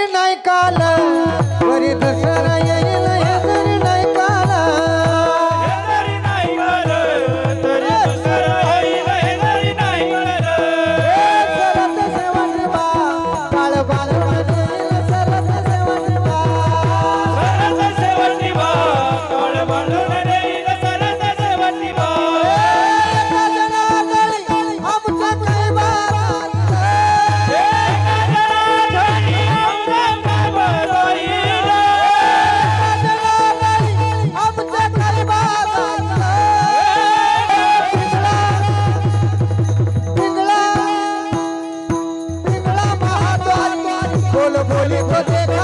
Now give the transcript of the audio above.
जरी नाही काल वरी दसरा येईल हे जरी नाही काल सरत सेवानी बा काळ बाळ येईल सरत सेवानी बा बोल बोली को देखा